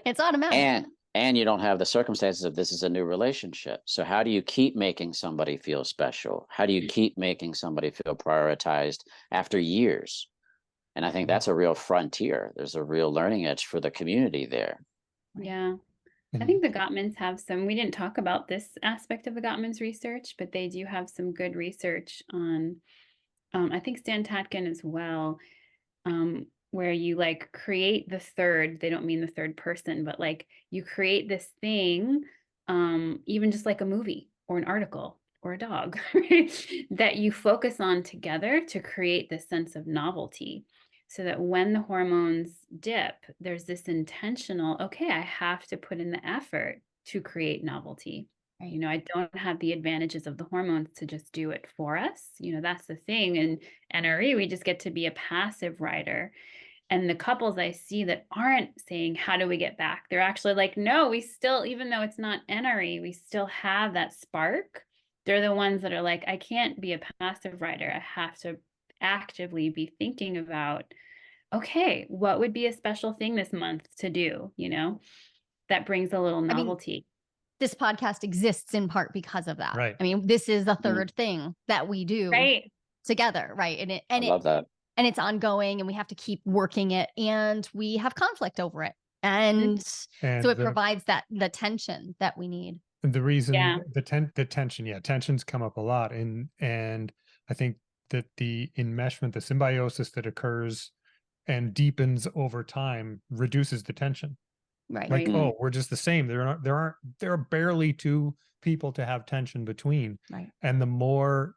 It's automatic. And you don't have the circumstances of this is a new relationship. So how do you keep making somebody feel special? How do you keep making somebody feel prioritized after years? And I think that's a real frontier. There's a real learning edge for the community there. Yeah. I think the Gottmans have some, we didn't talk about this aspect of the Gottmans research, but they do have some good research on, I think Stan Tatkin as well, where you like create the third, they don't mean the third person, but like you create this thing, even just like a movie or an article or a dog, right? That you focus on together to create this sense of novelty. So that when the hormones dip, there's this intentional, okay, I have to put in the effort to create novelty. Right. You know, I don't have the advantages of the hormones to just do it for us. You know, that's the thing. And NRE, we just get to be a passive rider. And the couples I see that aren't saying, how do we get back? They're actually like, no, we still, even though it's not NRE, we still have that spark. They're the ones that are like, I can't be a passive rider. I have to actively be thinking about, okay, what would be a special thing this month to do, you know, that brings a little novelty. This podcast exists in part because of that. Right. I mean, this is the third thing that we do together. Right. I love that. And it's ongoing and we have to keep working it and we have conflict over it. And so it provides the tension that we need. The reason the tension, tensions come up a lot. And I think that the enmeshment, the symbiosis that occurs and deepens over time reduces the tension. Right. Like, oh, we're just the same. There are barely two people to have tension between. Right. And the more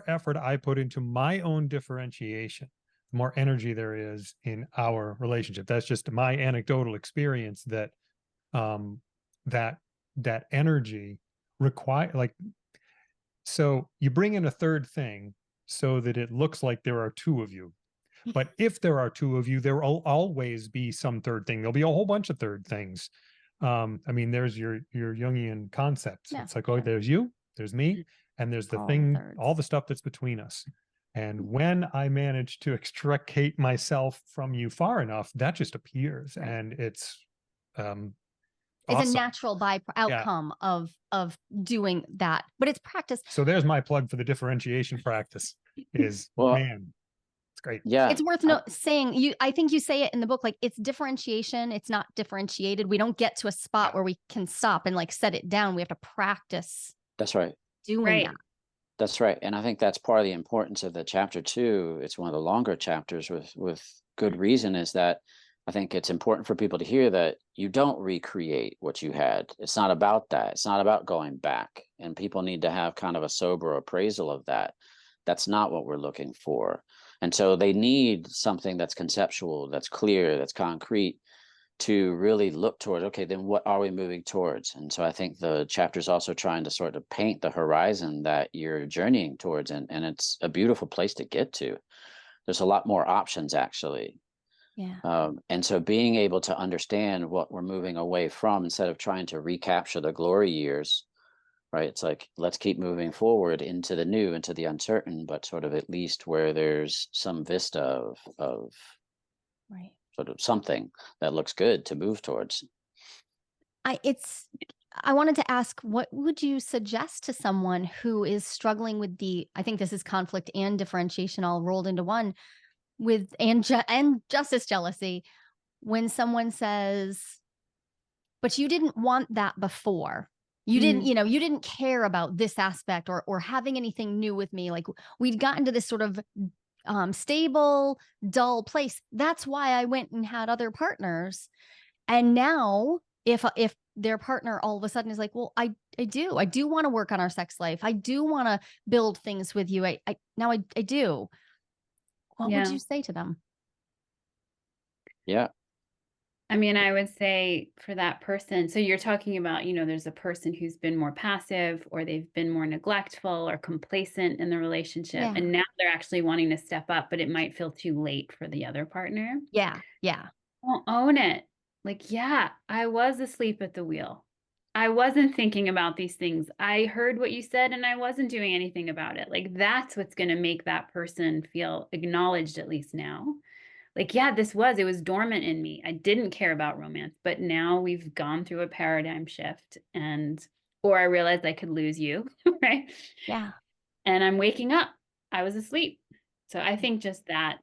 effort I put into my own differentiation, the more energy there is in our relationship. That's just my anecdotal experience that that energy so you bring in a third thing so that it looks like there are two of you. But if there are two of you, there will always be some third thing. There'll be a whole bunch of third things. I mean, there's your Jungian concepts. Yeah, it's like, oh, there's you, there's me, and there's the all the stuff that's between us. And when I manage to extricate myself from you far enough, that just appears, and it's awesome. A natural outcome of doing that, but it's practice. So there's my plug for the differentiation practice. Is man. Great. Yeah. It's worth saying, I think you say it in the book, like it's differentiation. It's not differentiated. We don't get to a spot where we can stop and like set it down. We have to practice. That's right. Doing that. That's right. And I think that's part of the importance of the chapter 2. It's one of the longer chapters with good reason, is that I think it's important for people to hear that you don't recreate what you had. It's not about that. It's not about going back. And people need to have kind of a sober appraisal of that. That's not what we're looking for. And so they need something that's conceptual, that's clear, that's concrete, to really look toward, okay, then what are we moving towards? And so I think the chapter is also trying to sort of paint the horizon that you're journeying towards. And it's a beautiful place to get to. There's a lot more options, actually. Yeah. And so being able to understand what we're moving away from, instead of trying to recapture the glory years, right? It's like, let's keep moving forward into the new, into the uncertain, but sort of at least where there's some vista of sort of something that looks good to move towards. I wanted to ask, what would you suggest to someone who is struggling with I think this is conflict and differentiation all rolled into one, and justice jealousy, when someone says, but you didn't want that before. You didn't, you didn't care about this aspect or having anything new with me. Like we'd gotten to this sort of stable, dull place. That's why I went and had other partners. And now if their partner all of a sudden is like, well, I do want to work on our sex life. I do want to build things with you. I do. What would you say to them? Yeah. I mean, I would say for that person, so you're talking about, there's a person who's been more passive, or they've been more neglectful or complacent in the relationship. Yeah. And now they're actually wanting to step up, but it might feel too late for the other partner. Yeah. Yeah. Well, own it. Like, yeah, I was asleep at the wheel. I wasn't thinking about these things. I heard what you said and I wasn't doing anything about it. Like, that's what's going to make that person feel acknowledged, at least now. Like, yeah, it was dormant in me. I didn't care about romance, but now we've gone through a paradigm shift or I realized I could lose you, right? Yeah. And I'm waking up. I was asleep. So I think just that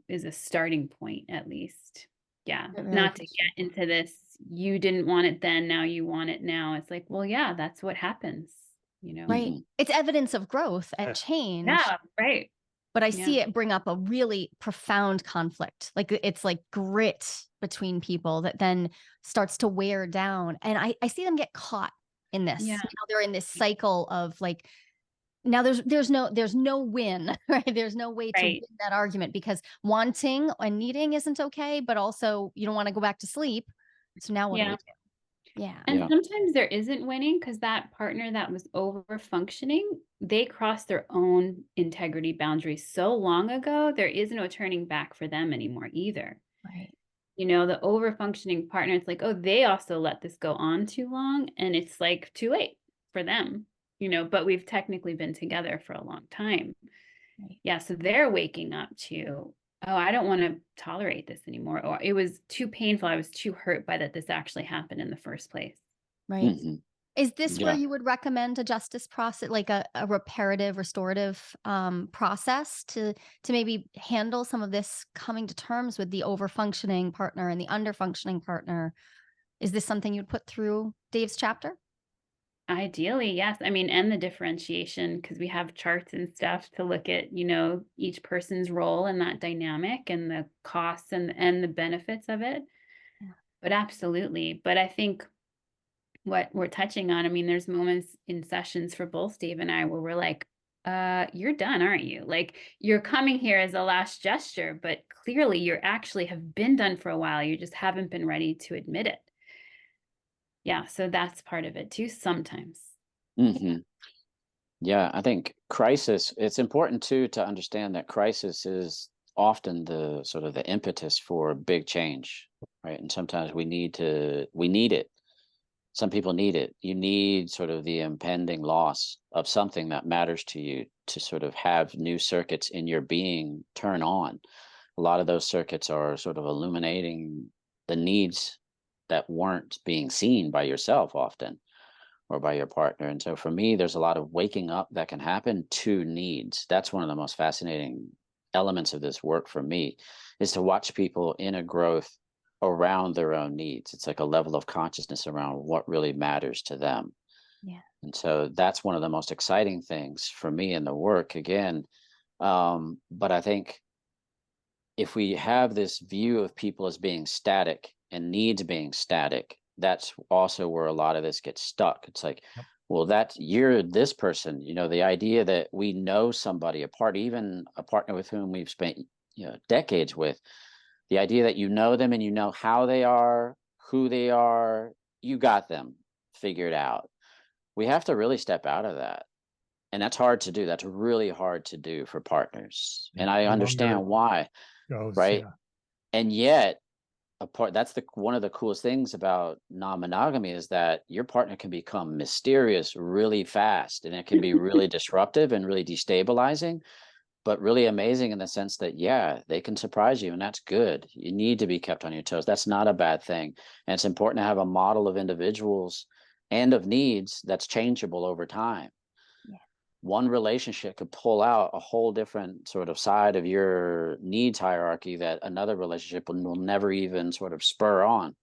is a starting point, at least. Yeah. It really Not to puts get into this, you didn't want it then, now you want it now. It's like, well, yeah, that's what happens, right. Mhm. It's evidence of growth Yeah. and change. Yeah, right. But I Yeah. see it bring up a really profound conflict. Like it's like grit between people that then starts to wear down. And I see them get caught in this. Yeah. Now they're in this cycle of like, now there's no win, right? There's no way to win Right. that argument because wanting and needing isn't okay, but also you don't want to go back to sleep. So now what do we Yeah. do? Yeah. And Yeah. sometimes there isn't winning because that partner that was over functioning, they crossed their own integrity boundaries so long ago, there is no turning back for them anymore either. Right. The over functioning partner, it's like, oh, they also let this go on too long. And it's like too late for them, but we've technically been together for a long time. Right. Yeah. So they're waking up to, oh, I don't want to tolerate this anymore. Or it was too painful. I was too hurt by that this actually happened in the first place. Right. Mhm. Is this where Yeah. you would recommend a justice process, like a reparative, restorative process to maybe handle some of this coming to terms with the over-functioning partner and the under-functioning partner? Is this something you'd put through Dave's chapter? Ideally, yes. I mean, and the differentiation, because we have charts and stuff to look at, each person's role in that dynamic and the costs and the benefits of it. Yeah. But absolutely. But I think what we're touching on, I mean, there's moments in sessions for both Dave and I where we're like, you're done, aren't you? Like you're coming here as a last gesture, but clearly you're actually have been done for a while. You just haven't been ready to admit it. Yeah, so that's part of it too, sometimes. Hmm. Yeah, I think crisis, it's important too to understand that crisis is often the sort of the impetus for big change, right? And sometimes we need it. Some people need it. You need sort of the impending loss of something that matters to you to sort of have new circuits in your being turn on. A lot of those circuits are sort of illuminating the needs that weren't being seen by yourself often or by your partner. And so for me, there's a lot of waking up that can happen to needs. That's one of the most fascinating elements of this work for me, is to watch people in a growth around their own needs. It's like a level of consciousness around what really matters to them. Yeah. And so that's one of the most exciting things for me in the work again. But I think if we have this view of people as being static and needs being static, that's also where a lot of this gets stuck. It's like, Yep. well, you're this person, the idea that we know somebody apart, even a partner with whom we've spent decades with, the idea that you know them and you know how they are, who they are, you got them figured out. We have to really step out of that. And that's hard to do. That's really hard to do for partners. And I The longer understand why, goes, right? yeah. And yet, that's one of the coolest things about non-monogamy is that your partner can become mysterious really fast, and it can be really disruptive and really destabilizing, but really amazing in the sense that, yeah, they can surprise you, and that's good. You need to be kept on your toes. That's not a bad thing. And it's important to have a model of individuals and of needs that's changeable over time. Yeah. One relationship could pull out a whole different sort of side of your needs hierarchy that another relationship will never even sort of spur on.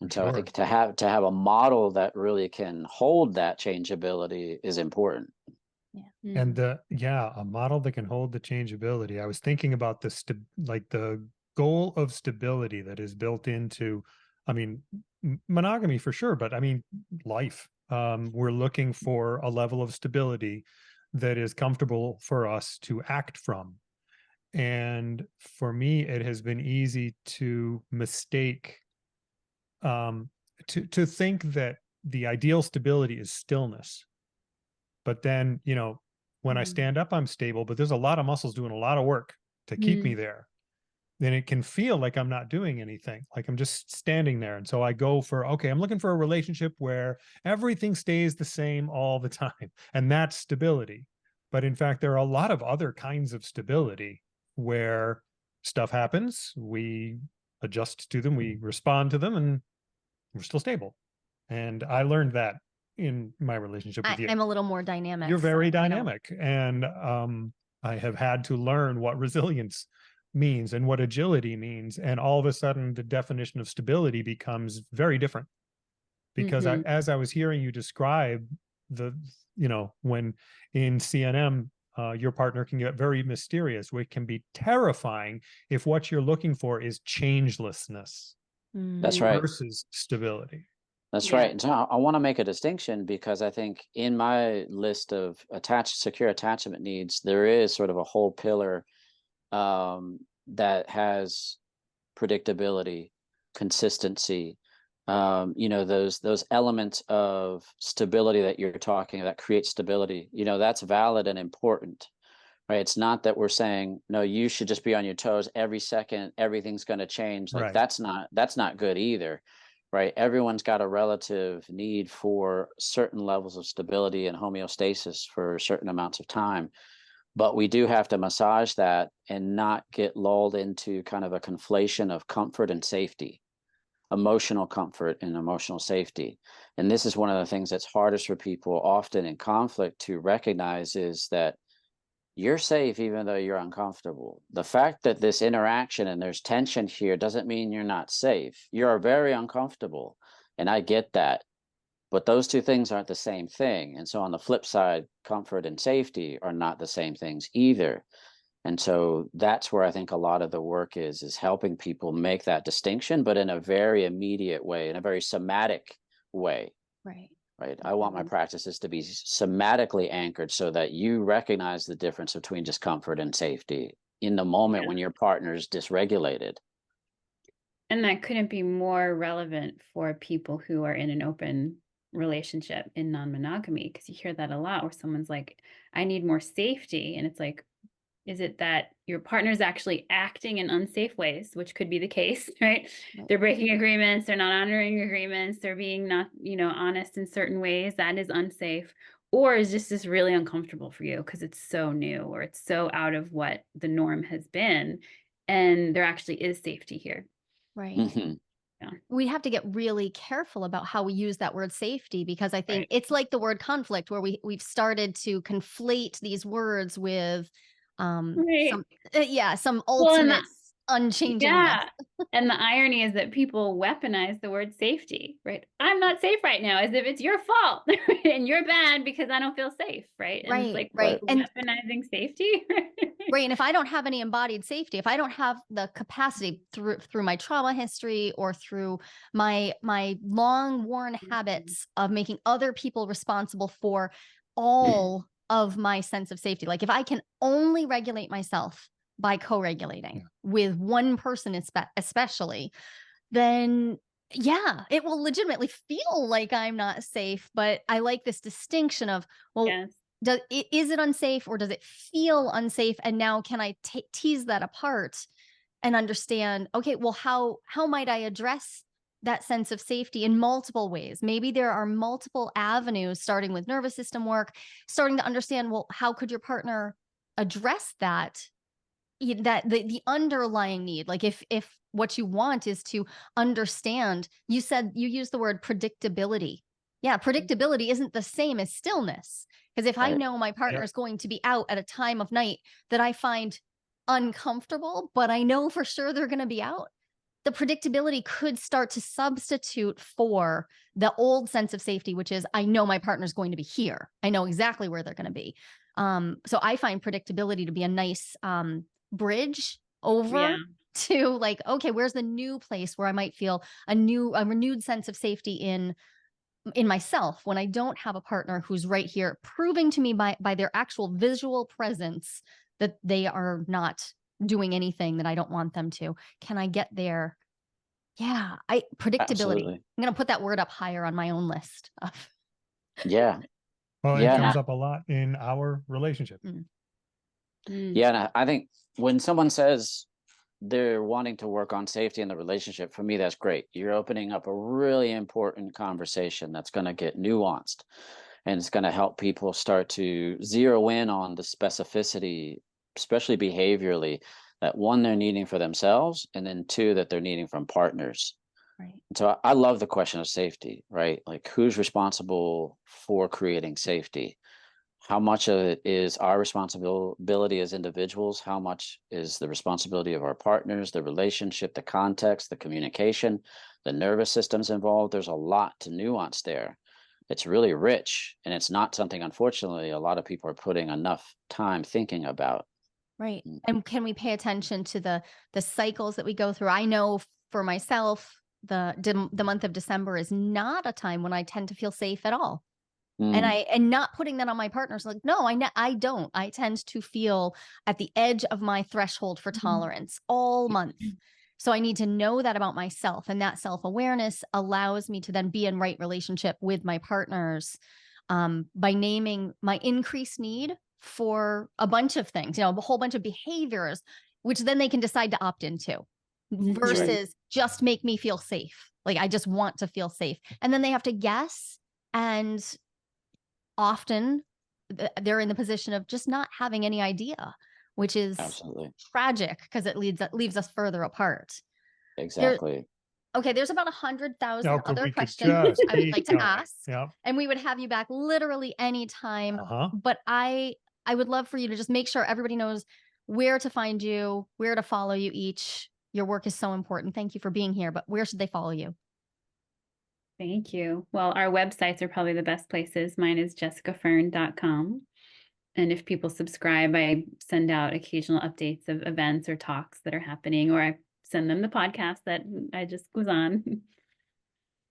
And so I Sure. think to have a model that really can hold that changeability is important. And a model that can hold the changeability. I was thinking about like the goal of stability that is built into, I mean, monogamy for sure, but I mean, life. We're looking for a level of stability that is comfortable for us to act from. And for me, it has been easy to mistake, to think that the ideal stability is stillness. But then, when I stand up, I'm stable, but there's a lot of muscles doing a lot of work to keep me there. then it can feel like I'm not doing anything, like I'm just standing there. And so I go for, okay, I'm looking for a relationship where everything stays the same all the time. And that's stability. But in fact, there are a lot of other kinds of stability where stuff happens, we adjust to them, we respond to them, and we're still stable. And I learned that in my relationship with you. I'm a little more dynamic. You're very so dynamic. And I have had to learn what resilience means and what agility means. And all of a sudden, the definition of stability becomes very different. Because as I was hearing you describe when in CNM, your partner can get very mysterious, which can be terrifying if what you're looking for is changelessness. That's right. Versus stability. That's right. And so I want to make a distinction, because I think in my list of secure attachment needs, there is sort of a whole pillar that has predictability, consistency, those elements of stability that you're talking that create stability, that's valid and important, right? It's not that we're saying, no, you should just be on your toes every second, everything's going to change. Like, right. that's not good either, right? Everyone's got a relative need for certain levels of stability and homeostasis for certain amounts of time. But we do have to massage that and not get lulled into kind of a conflation of comfort and safety, emotional comfort and emotional safety. And this is one of the things that's hardest for people often in conflict to recognize, is that you're safe even though you're uncomfortable. The fact that this interaction and there's tension here doesn't mean you're not safe. You're very uncomfortable, and I get that. But those two things aren't the same thing. And so on the flip side, comfort and safety are not the same things either. And so that's where I think a lot of the work is helping people make that distinction, but in a very immediate way, in a very somatic way. Right. Right. I want my practices to be somatically anchored so that you recognize the difference between just comfort and safety in the moment when your partner's dysregulated. And that couldn't be more relevant for people who are in an open relationship in non-monogamy, because you hear that a lot, where someone's like, I need more safety. And it's like, is it that your partner's actually acting in unsafe ways, which could be the case, right? They're breaking agreements, they're not honoring agreements, they're being not, honest in certain ways. That is unsafe. Or is just this really uncomfortable for you because it's so new, or it's so out of what the norm has been, and there actually is safety here. Right. Mm-hmm. Yeah. We have to get really careful about how we use that word safety, because I think it's like the word conflict, where we've started to conflate these words with some ultimate unchangingness. Yeah. And the irony is that people weaponize the word safety, right? I'm not safe right now, as if it's your fault and you're bad because I don't feel safe, right? And it's like, right. And weaponizing safety. Right. And if I don't have any embodied safety, if I don't have the capacity through my trauma history or through my long worn habits of making other people responsible for all of my sense of safety, like if I can only regulate myself by co-regulating with one person especially, then it will legitimately feel like I'm not safe. But I like this distinction of, is it unsafe, or does it feel unsafe? And now can I tease that apart and understand, okay, well, how might I address that sense of safety in multiple ways? Maybe there are multiple avenues, starting with nervous system work, starting to understand, well, how could your partner address that the underlying need? Like if what you want is to understand, you used the word predictability. Yeah, predictability isn't the same as stillness. Because if I know my partner is going to be out at a time of night that I find uncomfortable, but I know for sure they're going to be out, the predictability could start to substitute for the old sense of safety, which is, I know my partner's going to be here. I know exactly where they're going to be. So I find predictability to be a nice bridge over to like, okay, where's the new place where I might feel a renewed sense of safety in myself, when I don't have a partner who's right here proving to me by their actual visual presence that they are not doing anything that I don't want them to. Can I get there? Yeah, predictability. Absolutely. I'm going to put that word up higher on my own list of. Well, it comes up a lot in our relationship. Yeah, and I think when someone says, they're wanting to work on safety in the relationship, for me, that's great. You're opening up a really important conversation that's going to get nuanced, and it's going to help people start to zero in on the specificity, especially behaviorally, that one, they're needing for themselves, and then two, that they're needing from partners. Right. So I love the question of safety, right? Like, who's responsible for creating safety? How much of it is our responsibility as individuals? How much is the responsibility of our partners, the relationship, the context, the communication, the nervous systems involved? There's a lot to nuance there. It's really rich, and it's not something, unfortunately, a lot of people are putting enough time thinking about. Right. And can we pay attention to the cycles that we go through? I know for myself, the month of December is not a time when I tend to feel safe at all. And not putting that on my partners, like, no, I don't. I tend to feel at the edge of my threshold for tolerance all month. So I need to know that about myself, and that self-awareness allows me to then be in right relationship with my partners, by naming my increased need for a bunch of things, a whole bunch of behaviors, which then they can decide to opt into versus just make me feel safe. Like, I just want to feel safe. And then they have to guess, and often they're in the position of just not having any idea, which is Absolutely tragic because it leaves us further apart. exactly. There's about 100,000 No, other we could questions just I would keep like to going. ask, Yeah. and we would have you back literally anytime. Uh-huh. But I would love for you to just make sure everybody knows where to find you, where to follow you each. Your work is so important. Thank you for being here, but where should they follow you? Thank you. Well, our websites are probably the best places. Mine is jessicafern.com. And if people subscribe, I send out occasional updates of events or talks that are happening, or I send them the podcast that I just was on.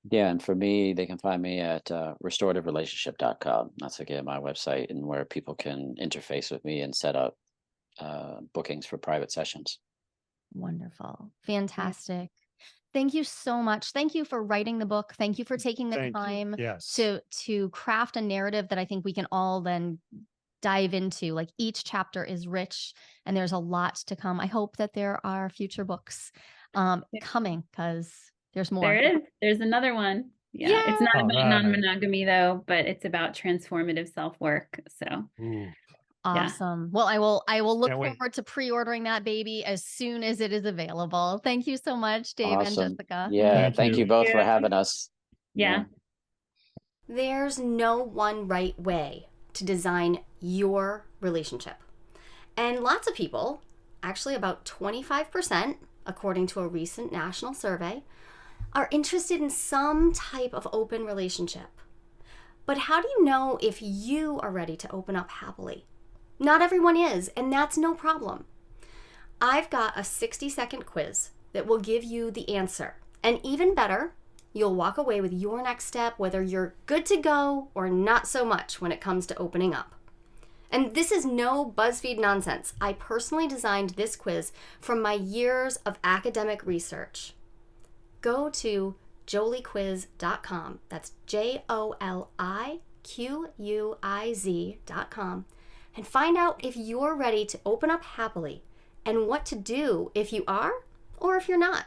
Yeah, and for me, they can find me at restorativerelationship.com. That's, again, my website, and where people can interface with me and set up bookings for private sessions. Wonderful. Fantastic. Thank you so much. Thank you for writing the book. Thank you for taking the time to craft a narrative that I think we can all then dive into. Like, each chapter is rich, and there's a lot to come. I hope that there are future books coming, because there's more. There is. There's another one. Yeah. It's not about non-monogamy though, but it's about transformative self-work. So awesome. Well, I will look forward to pre-ordering that baby as soon as it is available. Thank you so much, Dave and Jessica. Yeah, thank you both for having us. Yeah. There's no one right way to design your relationship. And lots of people, actually about 25%, according to a recent national survey, are interested in some type of open relationship. But how do you know if you are ready to open up happily? Not everyone is, and that's no problem. I've got a 60-second quiz that will give you the answer. And even better, you'll walk away with your next step, whether you're good to go or not so much when it comes to opening up. And this is no BuzzFeed nonsense. I personally designed this quiz from my years of academic research. Go to joliequiz.com. That's JOLIQUIZ.com. And find out if you're ready to open up happily, and what to do if you are or if you're not.